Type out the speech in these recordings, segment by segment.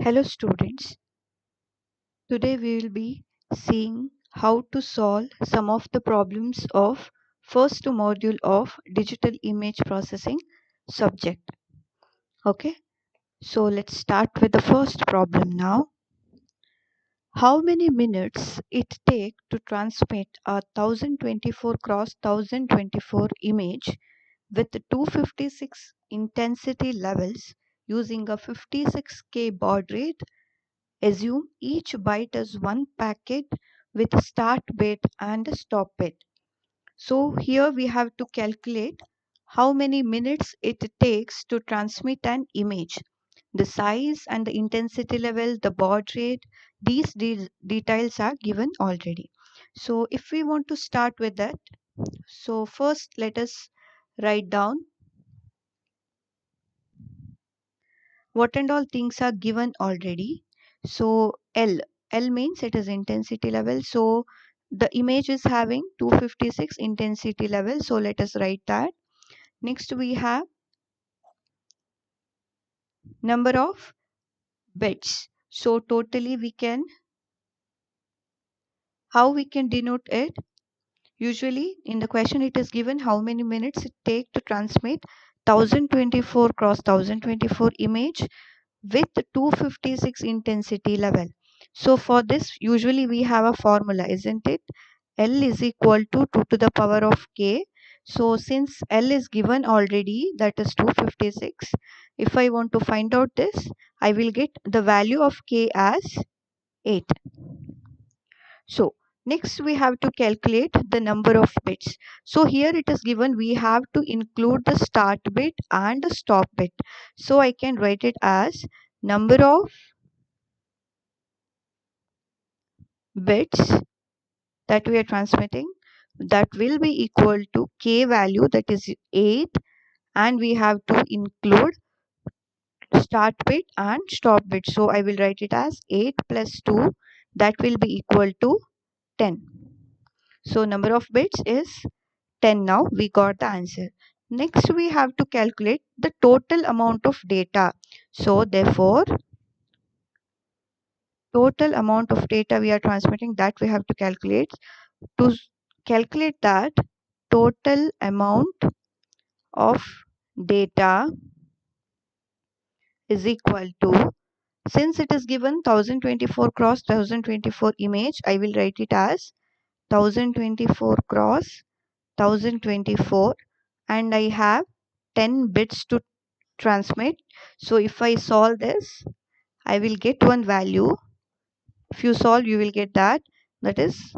Hello students, today we will be seeing how to solve some of the problems of first module of digital image processing subject. Okay, so let's start with the first problem now. How many minutes it take to transmit a 1024 cross 1024 image with 256 intensity levels using a 56K baud rate? Assume each byte is one packet with a start bit and a stop bit. So here we have to calculate how many minutes it takes to transmit an image. The size and the intensity level, the baud rate, these details are given already. So if we want to start with that, so first let us write down what and all things are given already. So L means it is intensity level. So the image is having 256 intensity level. So let us write that. Next we have number of bits. So totally how we can denote it? Usually in the question it is given how many minutes it take to transmit 1024 cross 1024 image with 256 intensity level. So for this usually we have a formula, isn't it? L is equal to 2 to the power of k. So since L is given already, that is 256, if I want to find out this, I will get the value of k as 8. So next we have to calculate the number of bits. So here it is given we have to include the start bit and the stop bit. So I can write it as number of bits that we are transmitting, that will be equal to k value, that is 8, and we have to include start bit and stop bit. So I will write it as 8 plus 2, that will be equal to 10. So number of bits is 10. Now we got the answer. Next we have to calculate the total amount of data. So therefore total amount of data we are transmitting, that we have to calculate. To calculate that, total amount of data is equal to, since it is given 1024 cross 1024 image, I will write it as 1024 cross 1024, and I have 10 bits to transmit. So if I solve this, I will get one value. If you solve, you will get that is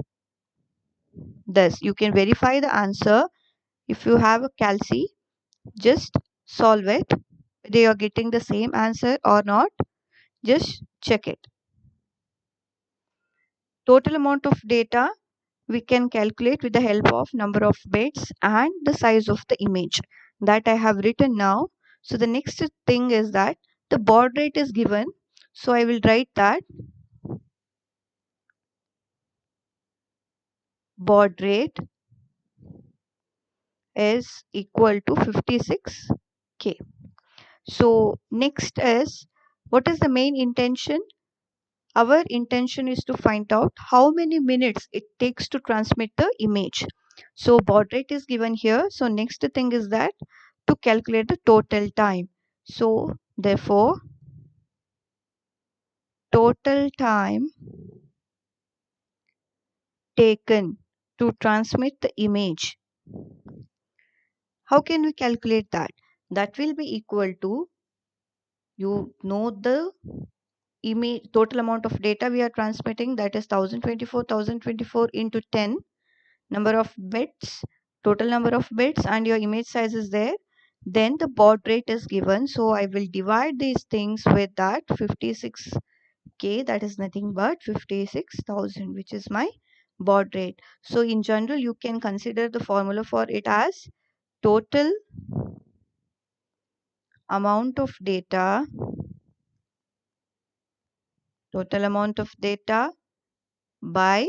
this. You can verify the answer. If you have a calci, just solve it. Whether you are getting the same answer or not, just check it. Total amount of data we can calculate with the help of number of bits and the size of the image, that I have written now. So the next thing is that the baud rate is given. So I will write that baud rate is equal to 56K. So next is, what is the main intention? Our intention is to find out how many minutes it takes to transmit the image. So baud rate is given here. So next thing is that to calculate the total time. So therefore total time taken to transmit the image. How can we calculate that? That will be equal to, you know, the image total amount of data we are transmitting, that is 1024 into 10 number of bits, total number of bits, and your image size is there. Then the baud rate is given. So I will divide these things with that 56K, that is nothing but 56,000, which is my baud rate. So in general you can consider the formula for it as total amount of data, by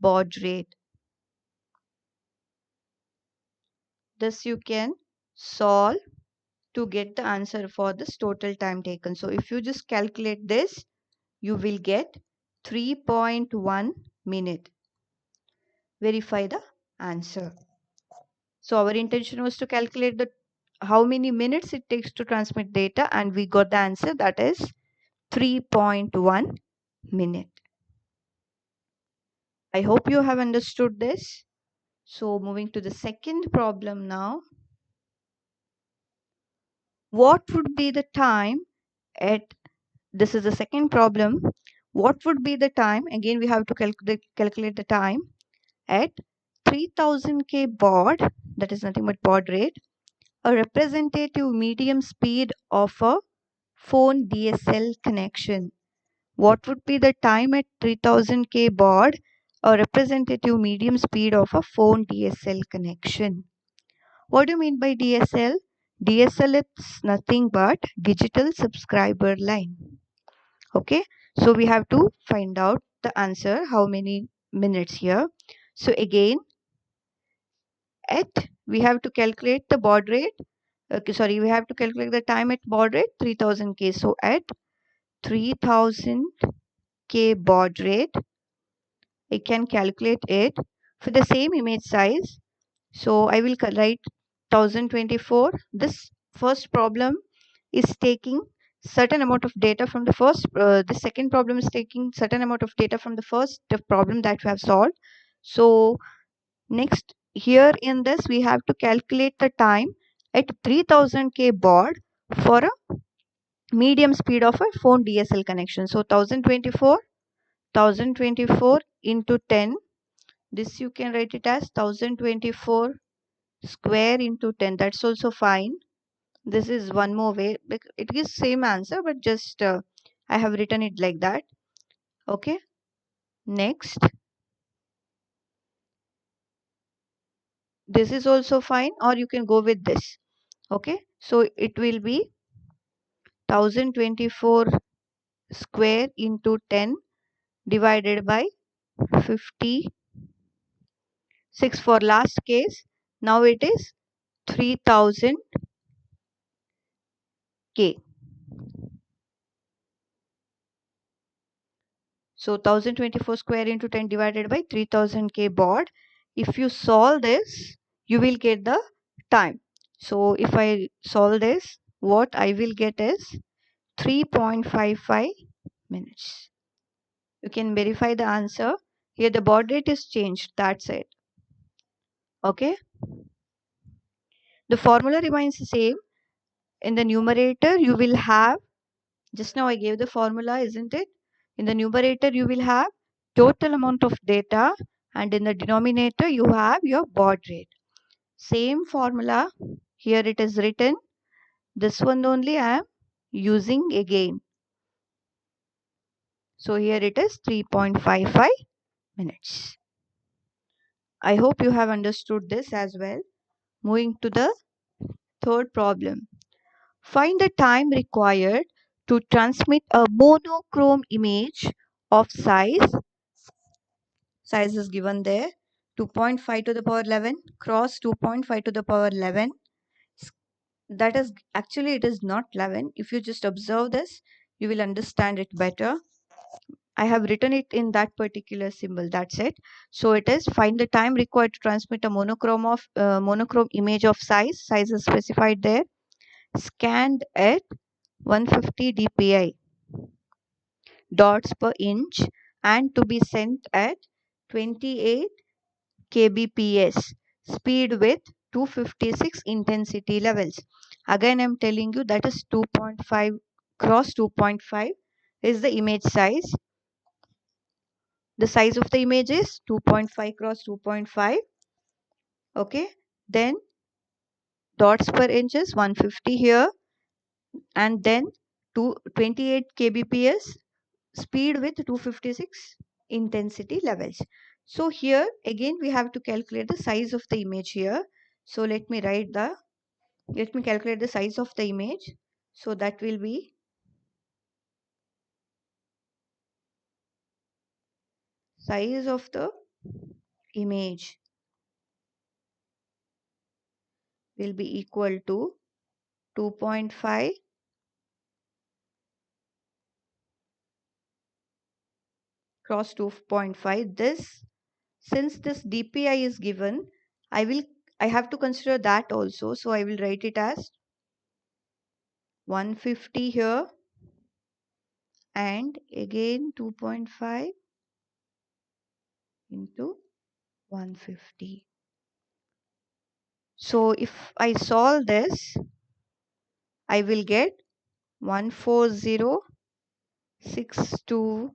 baud rate. This you can solve to get the answer for this total time taken. So if you just calculate this, you will get 3.1 minute. Verify the answer. So our intention was to calculate the how many minutes it takes to transmit data, and we got the answer, that is 3.1 minute. I hope you have understood this. So moving to the second problem now. What would be the time at, this is the second problem, what would be the time, again we have to calculate the time at 3000K baud, that is nothing but baud rate, a representative medium speed of a phone DSL connection. What would be the time at 3000K baud, a representative medium speed of a phone DSL connection? What do you mean by DSL? DSL is nothing but digital subscriber line. Okay, so we have to find out the answer, how many minutes here. So again, at, we have to calculate the baud rate. Okay, sorry, we have to calculate the time at baud rate 3000K. So at 3000K baud rate, I can calculate it for the same image size. So I will write 1024. This first problem is taking certain amount of data from the first, the second problem is taking certain amount of data from the first problem that we have solved. So next, here in this we have to calculate the time at 3000K baud for a medium speed of a phone DSL connection. So 1024 into 10, this you can write it as 1024 square into 10. That's also fine. This is one more way. It gives same answer, but just I have written it like that. Okay. Next, this is also fine, or you can go with this. Okay. So it will be 1024 square into 10 divided by 56 for last case. Now it is 3000K. So 1024 square into 10 divided by 3000K baud. If you solve this, you will get the time. So if I solve this, what I will get is 3.55 minutes. You can verify the answer. Here the baud rate is changed. That's it. Okay. The formula remains the same. In the numerator, you will have, just now I gave the formula, isn't it? In the numerator, you will have total amount of data, and in the denominator, you have your baud rate. Same formula, here it is written. This one only I am using again. So here it is 3.55 minutes. I hope you have understood this as well. Moving to the third problem. Find the time required to transmit a monochrome image of size is given there, 2.5 to the power 11 cross 2.5 to the power 11. That is, actually it is not 11. If you just observe this, you will understand it better. I have written it in that particular symbol, that's it. So it is, find the time required to transmit a monochrome image of size is specified there, scanned at 150 dpi dots per inch, and to be sent at 28 kbps speed with 256 intensity levels. Again I'm telling you, that is 2.5 cross 2.5 is the image size. The size of the image is 2.5 cross 2.5. Okay, then dots per inch is 150 here, and then 28 kbps speed with 256 intensity levels. So here again we have to calculate the size of the image here. So let me calculate the size of the image. So that will be size of the image will be equal to 2.5 cross 2.5. This, since this DPI is given, I have to consider that also. So I will write it as 150 here and again 2.5 into 150. So if I solve this, I will get 14062.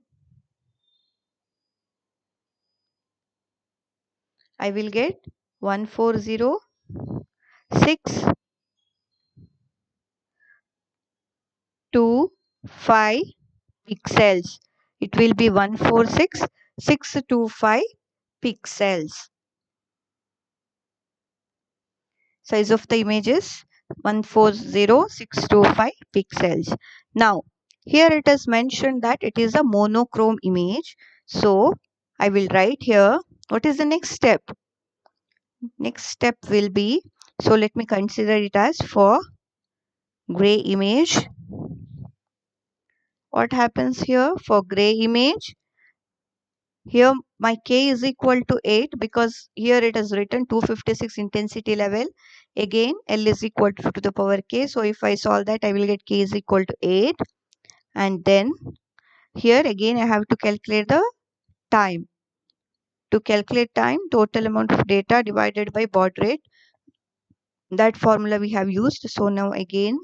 I will get 14625 pixels. It will be 146625 pixels. Size of the image is 140625 pixels. Now, here it is mentioned that it is a monochrome image. So, I will write here what is the next step. Next step will be, so let me consider it as for gray image. What happens here for gray image? Here my K is equal to 8 because here it is written 256 intensity level. Again L is equal to the power K. So if I solve that, I will get K is equal to 8. And then here again I have to calculate the time. To calculate time, total amount of data divided by baud rate. That formula we have used. So now again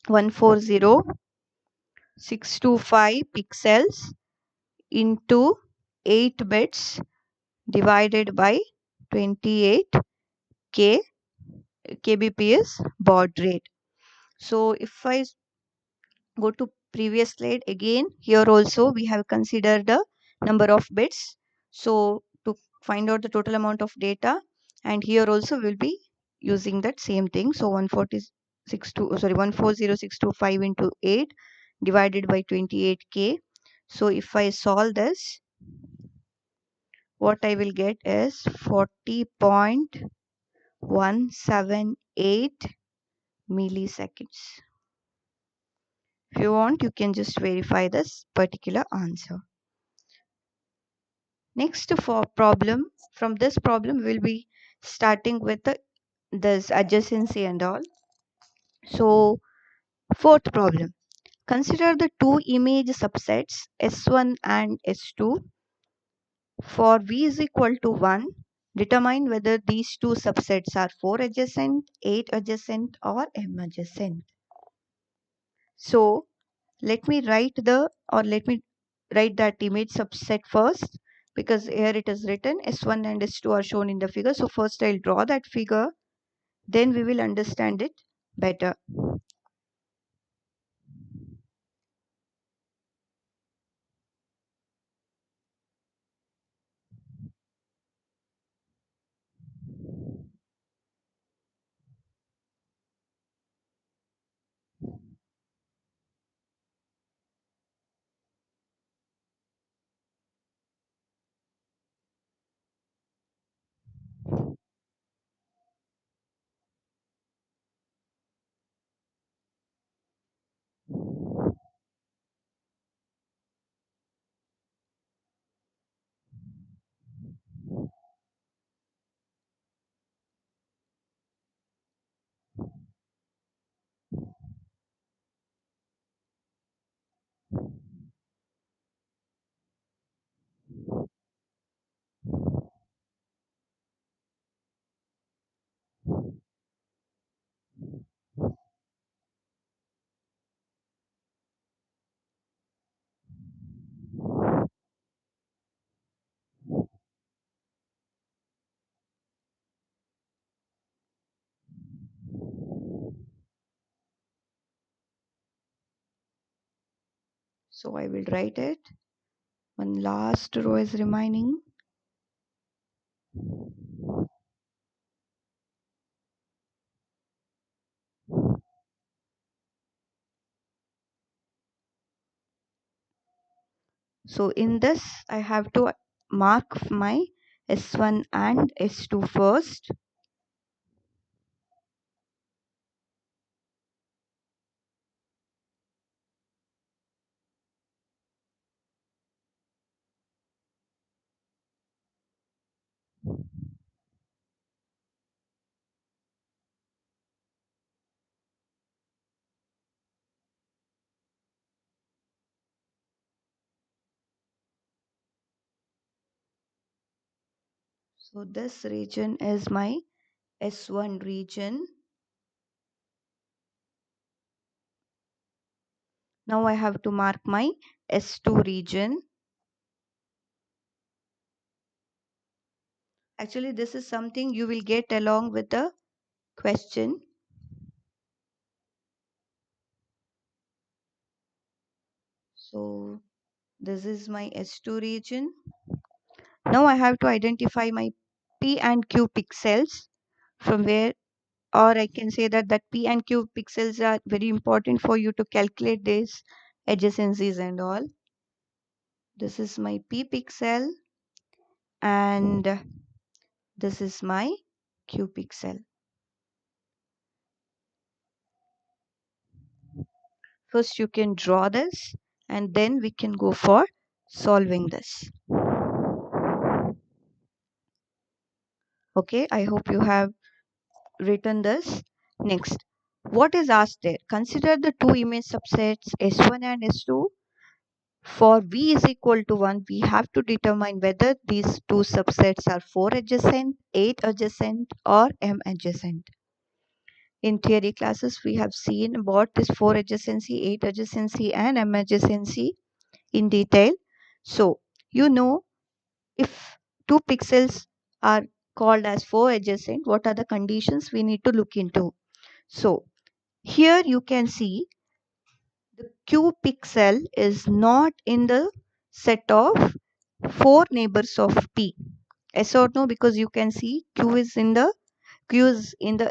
140625 pixels into 8 bits divided by 28 K kbps baud rate. So if I go to previous slide again, here also we have considered the number of bits. So to find out the total amount of data, and here also we'll be using that same thing. So 140,625 into 8 divided by 28K. So if I solve this, what I will get is 40.178 milliseconds. If you want, you can just verify this particular answer. Next for problem, from this problem we'll be starting with this adjacency and all. So fourth problem, consider the two image subsets S1 and S2. For V is equal to 1, determine whether these two subsets are 4 adjacent, 8 adjacent or M adjacent. So let me write that image subset first, because here it is written S1 and S2 are shown in the figure. So first I'll draw that figure, then we will understand it better. So I will write it. One last row is remaining. So in this I have to mark my S1 and S2 first. So this region is my S1 region. Now I have to mark my S2 region. Actually, this is something you will get along with the question. So this is my S2 region. Now I have to identify my P and Q pixels from where, or I can say that P and Q pixels are very important for you to calculate these adjacencies and all. This is my P pixel and this is my Q pixel. First you can draw this and then we can go for solving this. Okay, I hope you have written this. Next, what is asked there? Consider the two image subsets S1 and S2. For V is equal to 1, we have to determine whether these two subsets are 4 adjacent, 8 adjacent or M adjacent. In theory classes, we have seen about this 4 adjacency, 8 adjacency and M adjacency in detail. So, you know, if two pixels are called as 4 adjacent, what are the conditions we need to look into? So, here you can see the Q pixel is not in the set of 4 neighbors of P. Yes or no? Because you can see Q is in the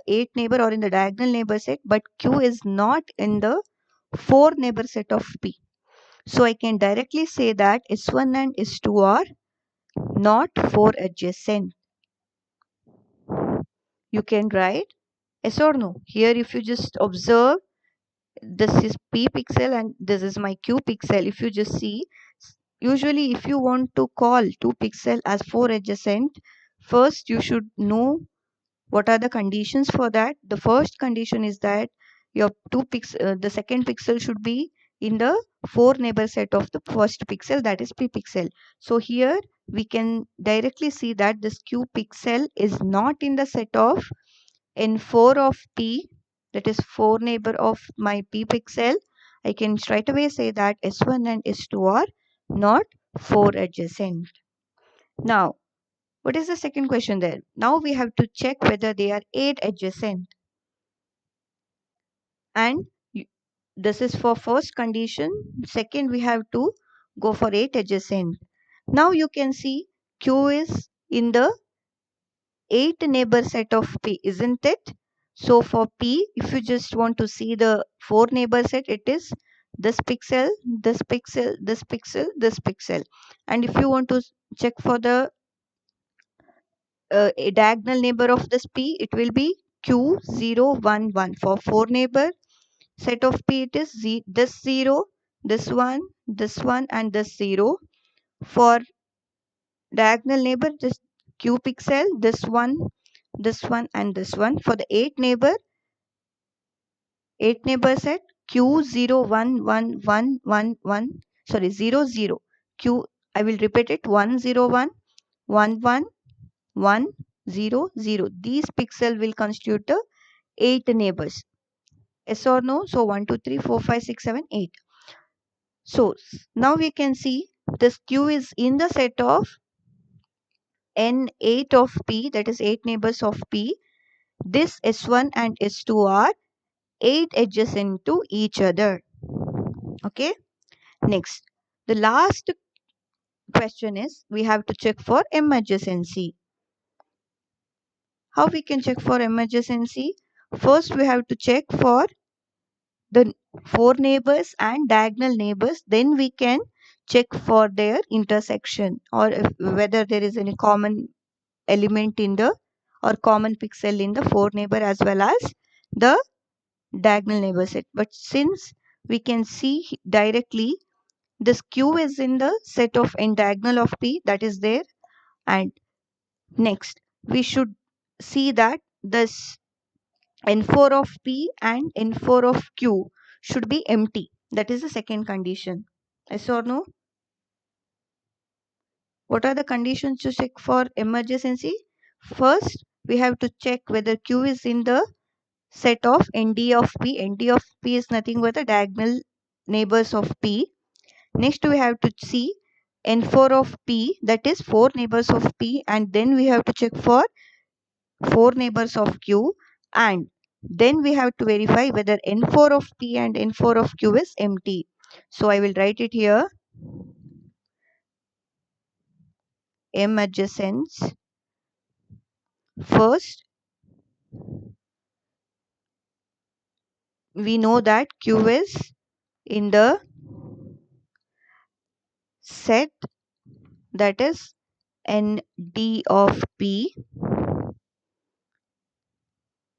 8 neighbor or in the diagonal neighbor set, but Q is not in the 4 neighbor set of P. So I can directly say that S1 and S2 are not 4 adjacent. You can write yes or no. Here if you just observe, this is P pixel and this is my Q pixel. If you just see, usually if you want to call 2 pixel as 4 adjacent, first you should know what are the conditions for that. The first condition is that your the second pixel should be in the 4 neighbor set of the first pixel, that is P pixel. So here we can directly see that this Q pixel is not in the set of N4 of P, that is 4 neighbor of my P pixel. I can straight away say that S1 and S2 are not 4 adjacent. Now, what is the second question there? Now we have to check whether they are 8 adjacent. And this is for first condition. Second, we have to go for 8 adjacent. Now you can see Q is in the 8 neighbor set of P, isn't it? So for P, if you just want to see the 4 neighbor set, it is this pixel, this pixel, this pixel, this pixel. And if you want to check for the a diagonal neighbor of this P, it will be Q0, 1, 1. For 4 neighbor set of P, it is this 0, this one and this 0. For diagonal neighbor, this Q pixel, this one and this one. For the 8 neighbor set, Q0, 1, 1, 1, 1, 1, sorry, 0, 0. Q, I will repeat it, 1, 0, 1, 1, 1, 1, 0, 0. These pixel will constitute the 8 neighbors. Yes or no? So 1, 2, 3, 4, 5, 6, 7, 8. So now we can see this Q is in the set of N8 of P, that is 8 neighbors of P. This S1 and S2 are 8 adjacent to each other. Okay. Next, the last question is we have to check for M adjacency. How we can check for M adjacency? First, we have to check for the 4 neighbors and diagonal neighbors. Then we can check for their intersection or whether there is any common element in the or common pixel in the 4 neighbor as well as the diagonal neighbor set. But since we can see directly this Q is in the set of n diagonal of P, that is there, and next we should see that this N4 of P and N4 of Q should be empty. That is the second condition. Yes or no? What are the conditions to check for M adjacency? First, we have to check whether Q is in the set of ND of P. ND of P is nothing but the diagonal neighbors of P. Next, we have to see N4 of P, that is 4 neighbors of P, and then we have to check for 4 neighbors of Q, and then we have to verify whether N4 of P and N4 of Q is empty. So I will write it here. M adjacents. First, we know that Q is in the set, that is ND of P.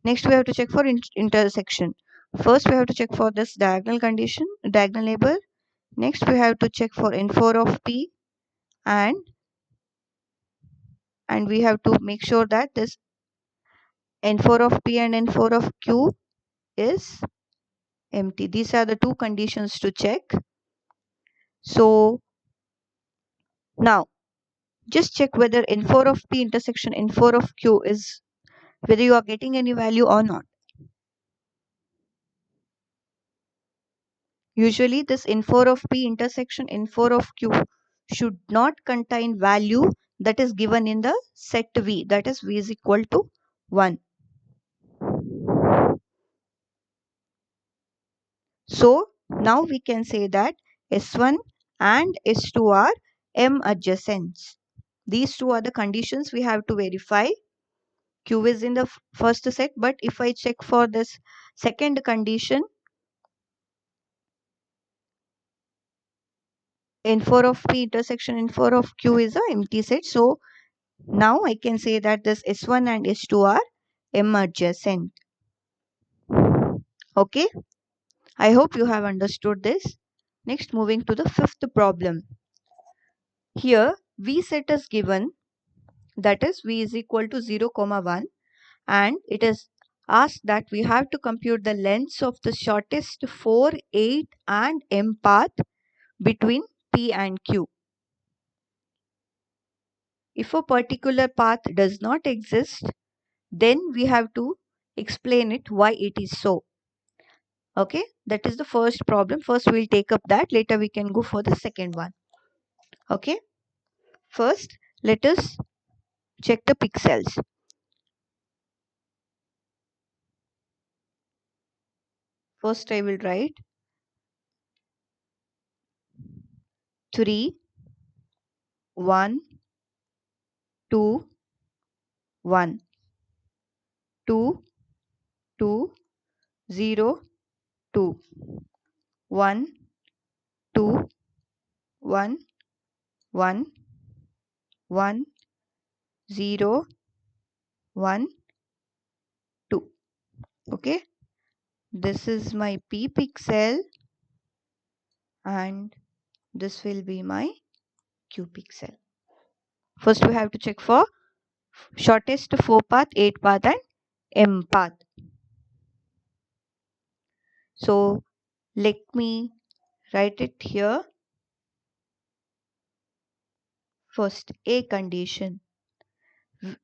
Next, we have to check for intersection. First, we have to check for this diagonal condition, diagonal neighbor. Next, we have to check for N4 of P, and we have to make sure that this N4 of P and N4 of Q is empty. These are the two conditions to check. So now just check whether N4 of P intersection N4 of Q is, whether you are getting any value or not. Usually this N4 of P intersection N4 of Q should not contain value that is given in the set V, that is V is equal to 1. So now we can say that S1 and S2 are M adjacents. These two are the conditions we have to verify. Q is in the first set, but if I check for this second condition, N4 of P intersection N4 of Q is a empty set. So now I can say that this S1 and S2 are M adjacent. Okay, I hope you have understood this. Next, moving to the fifth problem. Here V set is given, that is V is equal to 0, 1, and it is asked that we have to compute the lengths of the shortest 4, 8 and M path between P and Q. If a particular path does not exist, then we have to explain it why it is so. Okay, that is the first problem. First we'll take up that, later we can go for the second one. Okay, first let us check the pixels. First I will write 3, 1, 2, 1, 2, 2, 0, 2, 1, 2, 1, 1, 1, 0, 1, 2. Okay, this is my P pixel and this will be my Q pixel. First we have to check for shortest 4 path, 8 path and M path. So let me write it here. First, A condition.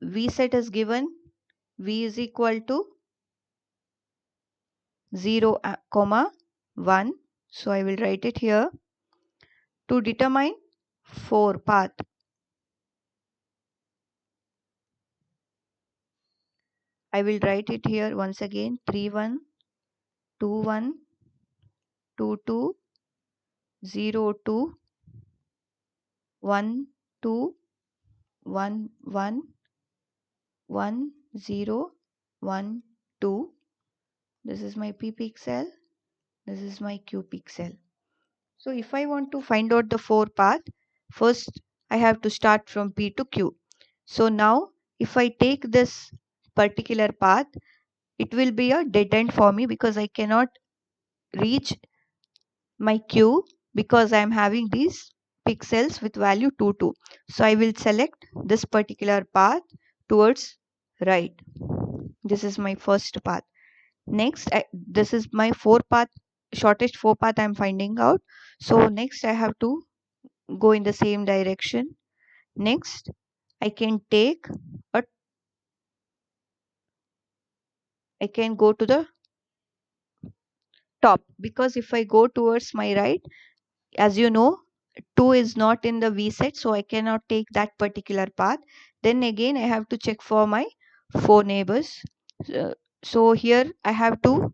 V set is given, V is equal to 0, 1. So I will write it here. To determine 4 path, I will write it here once again. 3, 1, 2, 1, 2, 2, 0, 2, 1, 2, 1, 1, 1, 0, 1, 2. This is my P pixel. This is my Q pixel. So if I want to find out the 4 path, first I have to start from P to Q. So now if I take this particular path, it will be a dead end for me because I cannot reach my Q because I am having these pixels with value 2, 2. So I will select this particular path towards right. This is my first path. Next, this is my 4 path, shortest 4 path I am finding out. So next I have to go in the same direction. Next I can take a I can go to the top, because if I go towards my right, as you know, 2 is not in the V set, so I cannot take that particular path. Then again I have to check for my 4 neighbors. So here I have to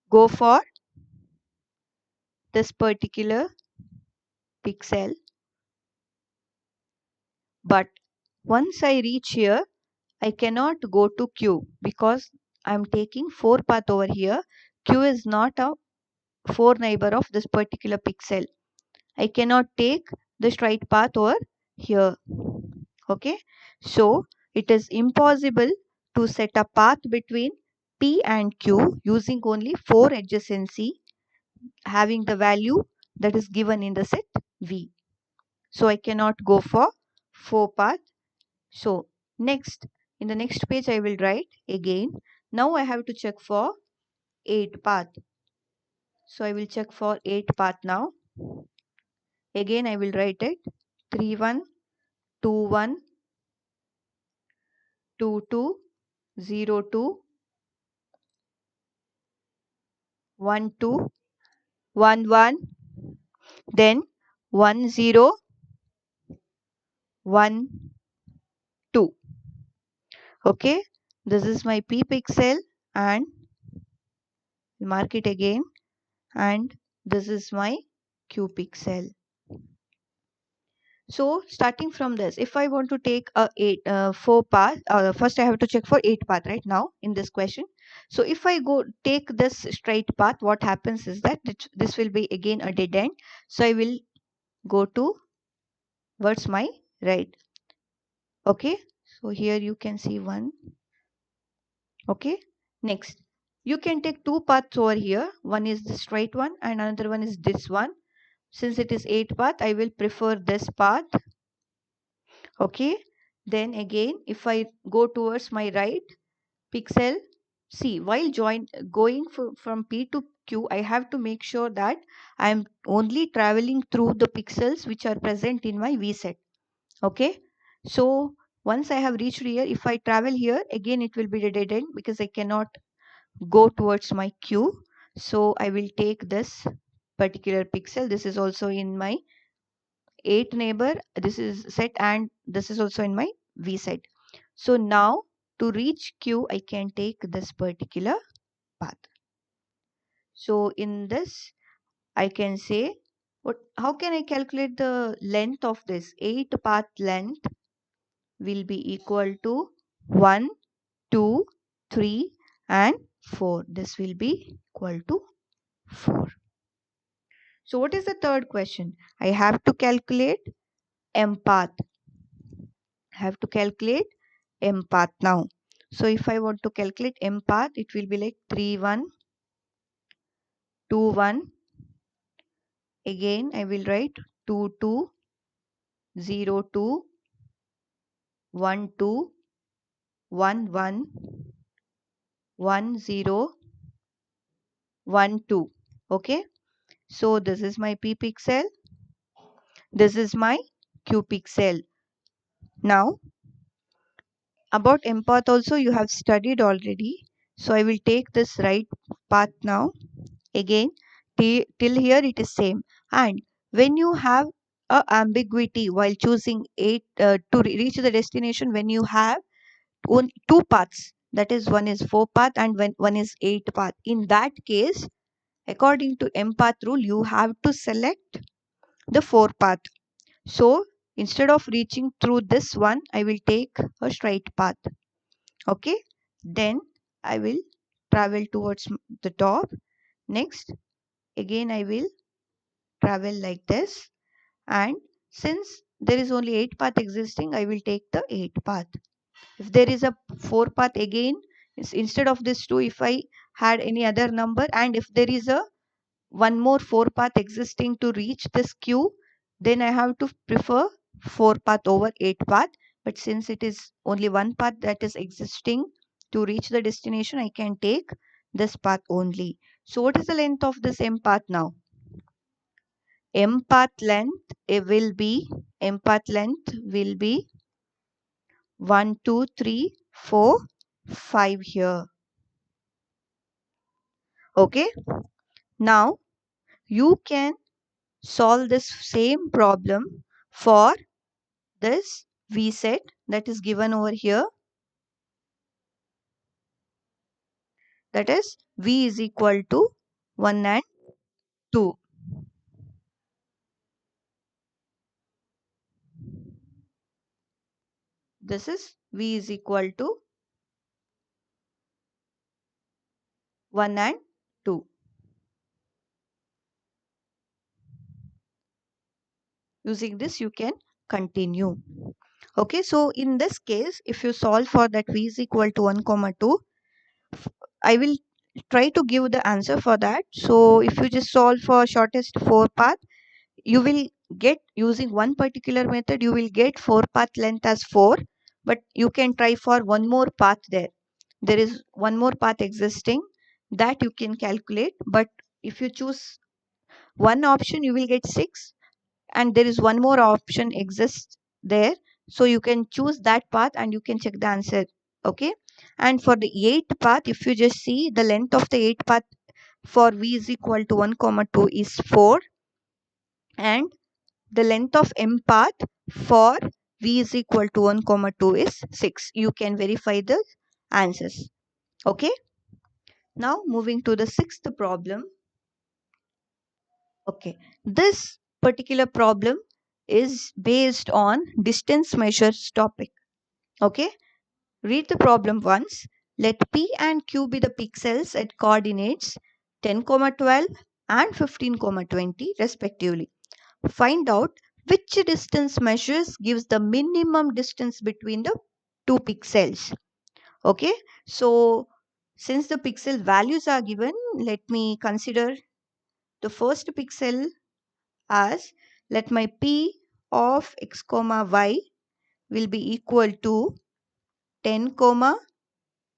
go for this particular pixel, but once I reach here, I cannot go to Q because I'm taking 4 path over here. Q is not a 4 neighbor of this particular pixel. I cannot take the straight path over here. Okay, so it is impossible to set a path between P and Q using only 4 adjacency having the value that is given in the set V. So I cannot go for 4 path. So next, in the next page I will write again. Now I have to check for 8 path. So I will check for 8 path now. Again I will write it 3 1 2 1 2 2 0 2 1 2 1 1, then 1 0 1 2. Okay, this is my P pixel, and mark it again, and this is my Q pixel. So starting from this, if I want to take a 4 path, first I have to check for 8 path right now in this question. So if I go take this straight path, what happens is that this will be again a dead end. So I will go towards my right. Okay, so here you can see 1. Okay, next you can take 2 paths over here. One is the straight one and another one is this one. Since it is 8 path, I will prefer this path. Okay, then again if I go towards my right pixel, see, while going from P to Q, I have to make sure that I am only traveling through the pixels which are present in my V set. Okay, so once I have reached here, if I travel here again, it will be a dead end because I cannot go towards my Q. So I will take this particular pixel. This is also in my 8 neighbor. This is set, and this is also in my V set. So now to reach Q, I can take this particular path. So in this, I can say, how can I calculate the length of this? 8 path length will be equal to 1, 2, 3 and 4. This will be equal to 4. So what is the third question? I have to calculate M path. I have to calculate M path now. So if I want to calculate M path, it will be like 3 1 2 1. Again I will write 2 2 0 2 1 2 1 1 1 0 1 2. Okay, so this is my P pixel, this is my Q pixel. Now about M path also you have studied already. So I will take this right path now. Again till here it is same, and when you have a ambiguity while choosing 8 to reach the destination, when you have two paths, that is one is 4 path and one is 8 path, in that case according to M path rule you have to select the 4 path. So instead of reaching through this one, I will take a straight path. Okay, then I will travel towards the top. Next again I will travel like this, and since there is only 8 path existing, I will take the 8 path. If there is a 4 path again, instead of this 2, if I had any other number, and if there is a one more 4 path existing to reach this Q, then I have to prefer 4 path over 8 path. But since it is only one path that is existing to reach the destination, I can take this path only. So what is the length of this M path now? M path length will be 1 2 3 4 5 here. Okay. Now you can solve this same problem for this V set that is given over here. That is V is equal to 1 and 2. This is V is equal to 1 and 2. Using this you can continue. Okay, so in this case, if you solve for that V is equal to 1 comma 2, I will try to give the answer for that. So if you just solve for shortest 4 path, you will get, using one particular method, you will get 4 path length as 4, but you can try for one more path there. There is one more path existing that you can calculate, but if you choose one option, you will get 6, and there is one more option exists there, so you can choose that path and you can check the answer. Okay, and for the 8th path, if you just see the length of the 8th path for V is equal to 1 comma 2 is 4, and the length of M path for V is equal to 1 comma 2 is 6. You can verify the answers. Okay, now moving to the 6th problem. Okay, this particular problem is based on distance measures topic. Okay, read the problem once. Let P and Q be the pixels at coordinates 10, 12 and 15, 20 respectively. Find out which distance measures gives the minimum distance between the two pixels. Okay, so since the pixel values are given, let me consider the first pixel as, let my P of x comma y will be equal to 10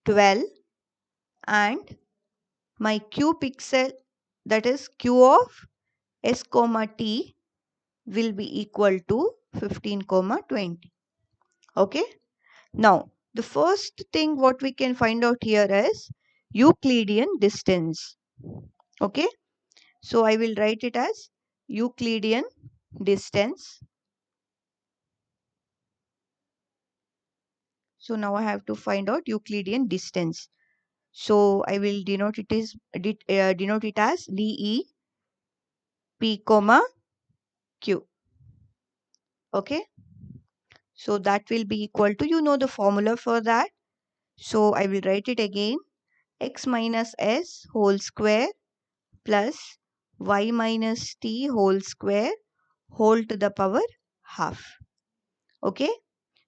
12, and my q pixel, that is q of s t, will be equal to 15 20. Okay, now the first thing what we can find out here is Euclidean distance. Okay, so I will write it as Euclidean distance. So now I have to find out Euclidean distance. So I will denote it as DE P comma Q. Okay, so that will be equal to, you know the formula for that. So I will write it again, x minus s whole square plus y minus t whole square whole to the power half. Okay,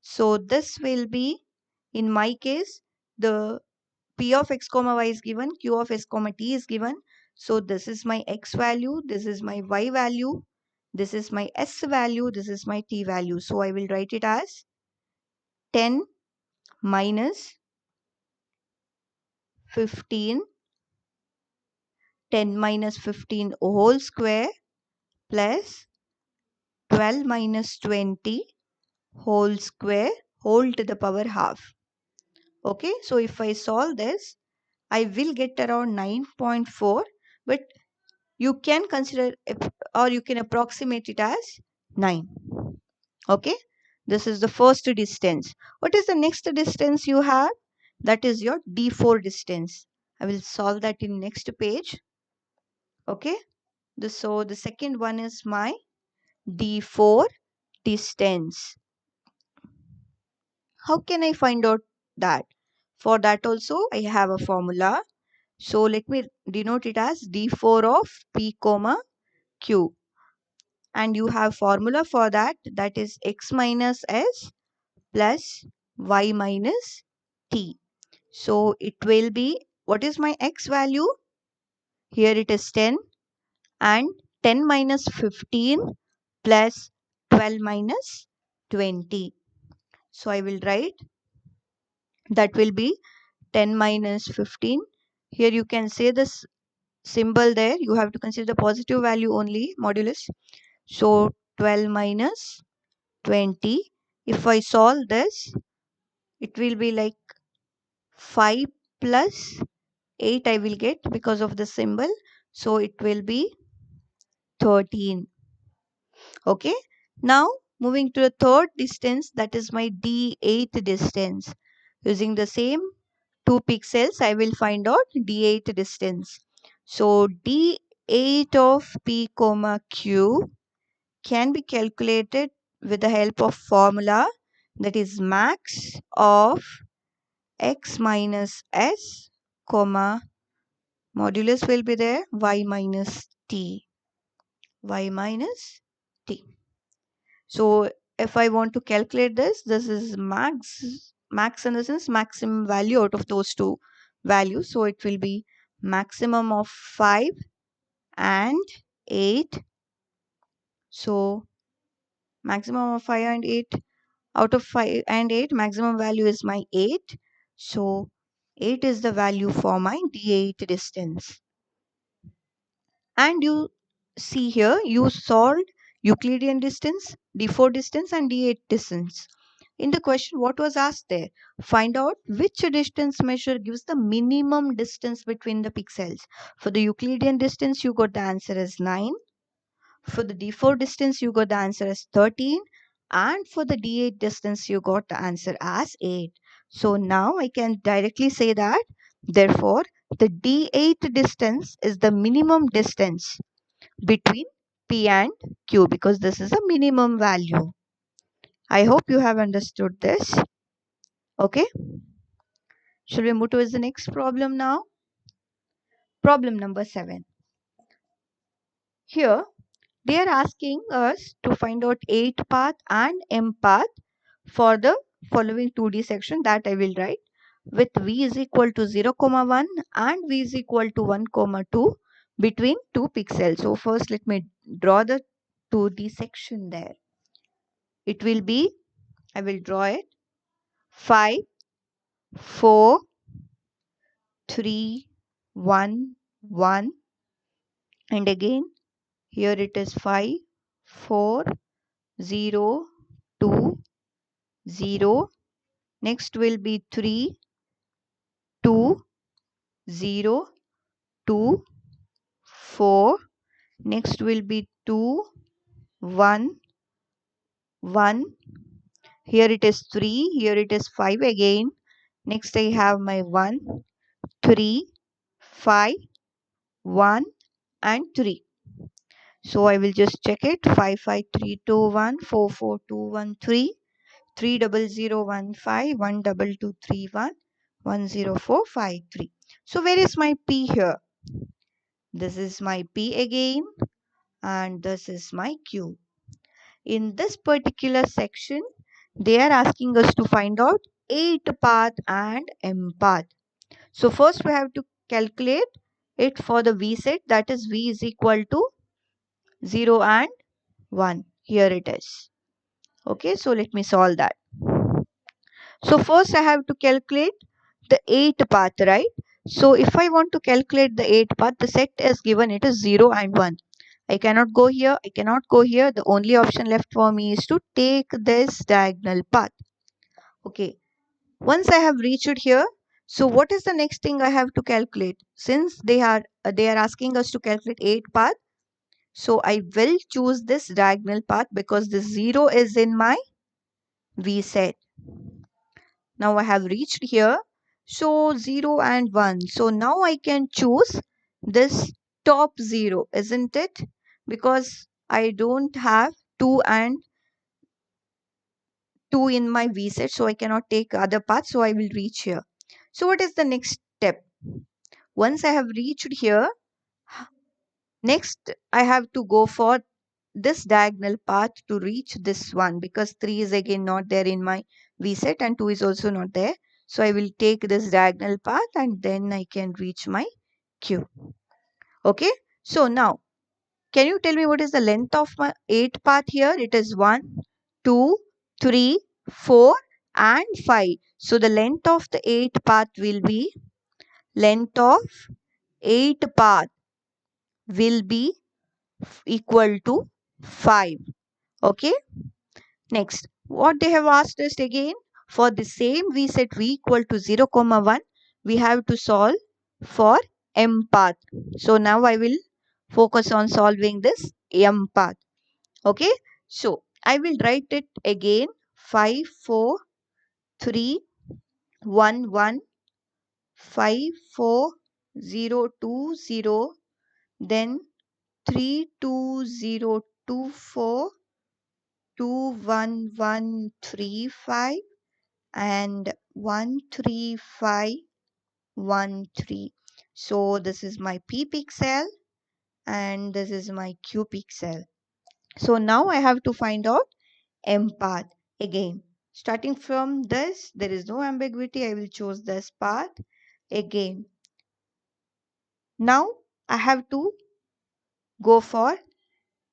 so this will be, in my case, the P of x comma y is given, Q of s comma t is given. So this is my x value, this is my y value, this is my s value, this is my t value. So I will write it as 10 minus 15, 10 minus 15 whole square plus 12 minus 20 whole square whole to the power half. Okay, so if I solve this, I will get around 9.4, but you can consider or you can approximate it as 9. Okay, this is the first distance. What is the next distance you have? That is your D4 distance. I will solve that in next page. Okay, so the second one is my D4 distance. How can I find out that? For that also I have a formula. So let me denote it as D4 of P comma Q. And you have formula for that, that is x minus s plus y minus t. So it will be, what is my x value? Here it is 10, and 10 minus 15 plus 12 minus 20. So I will write, that will be 10 minus 15. Here you can say this symbol there, you have to consider the positive value only, modulus. So 12 minus 20. If I solve this, it will be like 5 plus 8 I will get because of the symbol. So it will be 13. Okay. Now moving to the third distance, that is my D8 distance. Using the same 2 pixels, I will find out D8 distance. So D8 of P comma Q can be calculated with the help of formula, that is max of x minus s comma modulus will be there y minus t. So if I want to calculate this is max in the sense maximum value out of those two values. So it will be maximum of 5 and 8. So maximum of 5 and 8, out of 5 and 8, maximum value is my 8. So 8 is the value for my D8 distance. And you see here, you solved Euclidean distance, D4 distance and D8 distance. In the question, what was asked there? Find out which distance measure gives the minimum distance between the pixels. For the Euclidean distance, you got the answer as 9. For the D4 distance, you got the answer as 13. And for the D8 distance, you got the answer as 8. So now I can directly say that, therefore, the D8 distance is the minimum distance between P and Q because this is a minimum value. I hope you have understood this. Okay. Shall we move towards the next problem now? Problem number 7. Here, they are asking us to find out 8 path and M path for the following 2D section that I will write with V is equal to 0, 1 and V is equal to 1, 2 between 2 pixels. So first let me draw the 2D section there. It will be, I will draw it, 5, 4, 3, 1, 1 and again here it is 5, 4, 0, 2, 0. Next will be 3, 2, 0, 2, 4. Next will be 2, 1, 1. Here it is 3. Here it is 5 again. Next I have my 1, 3, 5, 1 and 3. So I will just check it. 5, 5, 3, 2, 1, 4, 4, 2, 1, 3. 3 0 0 1 5 1 2 2 3 1 1 0 4 5 3. So where is my P here? This is my P again and this is my Q. In this particular section, they are asking us to find out 8 path and M path. So first we have to calculate it for the V set, that is V is equal to 0 and 1. Here it is. Okay, so let me solve that. So first I have to calculate the 8 path, right? So if I want to calculate the 8 path, the set is given, it is 0 and 1. I cannot go here, I cannot go here. The only option left for me is to take this diagonal path. Okay, once I have reached here, so what is the next thing I have to calculate? Since they are asking us to calculate 8 path, so I will choose this diagonal path because the 0 is in my V set. Now I have reached here. So 0 and 1. So now I can choose this top 0, isn't it? Because I don't have 2 and 2 in my V set. So I cannot take other path. So I will reach here. So what is the next step? Once I have reached here, next I have to go for this diagonal path to reach this one because 3 is again not there in my V set and 2 is also not there. So I will take this diagonal path and then I can reach my Q. Okay. So now, can you tell me what is the length of my 8 path here? It is 1, 2, 3, 4 and 5. So the length of the 8 path will be, length of 8 path will be equal to 5. Okay. Next, what they have asked us again, for the same V set V equal to 0, 1, we have to solve for m path. So now I will focus on solving this m path. Okay, so I will write it again. 5 4 3 1 1 5 4 0 2 0, then 3 2 0 2 4 2 1 1 3 5 and 1 3 5 1 3. So this is my p pixel and this is my q pixel. So now I have to find out m path again. Starting from this, there is no ambiguity. I will choose this path again. Now I have to go for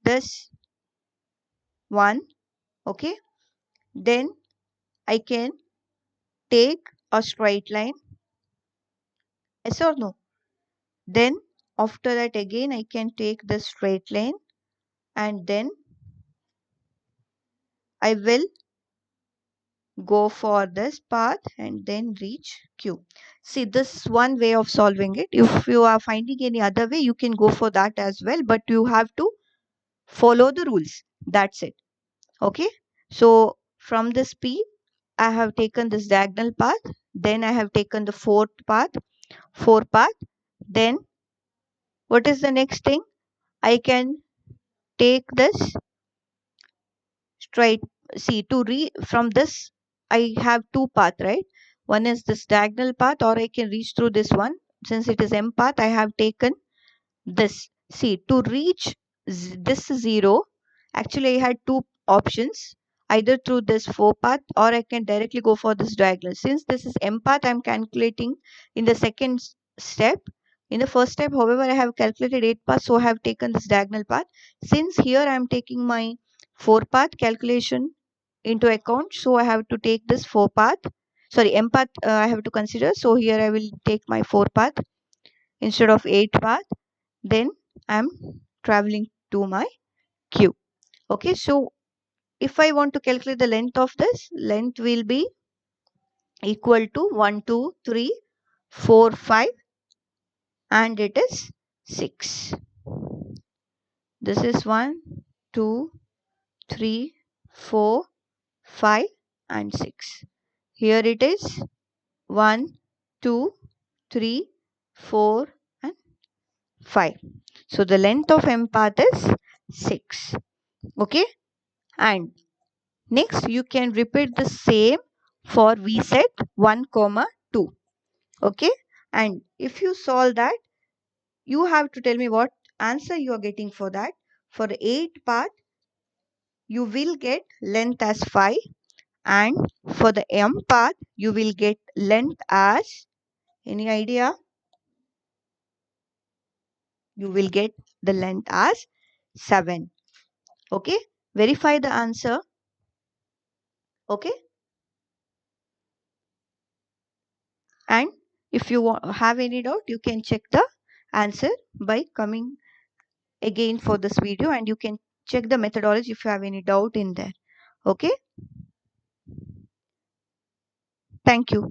this one. Okay, then I can take a straight line. Yes or no? Then after that again I can take the straight line and then I will go for this path and then reach Q. See, this is one way of solving it. If you are finding any other way, you can go for that as well, but you have to follow the rules. That's it. Okay. So from this P, I have taken this diagonal path. Then I have taken the four path. Then what is the next thing? I can take this straight. See, to from this, I have two path, right? One is this diagonal path, or I can reach through this one. Since it is M path, I have taken this. See, to reach this 0, actually I had two options, either through this 4 path or I can directly go for this diagonal. Since this is M path, I am calculating in the second step. In the first step, however, I have calculated 8 paths, so I have taken this diagonal path. Since here I am taking my 4 path calculation into account, so I have to take this 4 path, sorry, M path I have to consider. So here I will take my 4 path instead of 8 path. Then I'm traveling to my Q. Okay, so if I want to calculate the length of this, length will be equal to 1 2 3 4 5 and it is 6. This is 1 2 3 4 5 and 6. Here it is 1 2 3 4 and 5. So the length of M path is 6. Okay, and next you can repeat the same for V set 1 comma 2. Okay, and if you solve that, you have to tell me what answer you are getting for that. For the 8 path, you will get length as 5, and for the M path, you will get length as, any idea? You will get the length as 7. Okay, verify the answer. Okay, and if you have any doubt, you can check the answer by coming again for this video, and you can check the methodology if you have any doubt in there. Okay, thank you.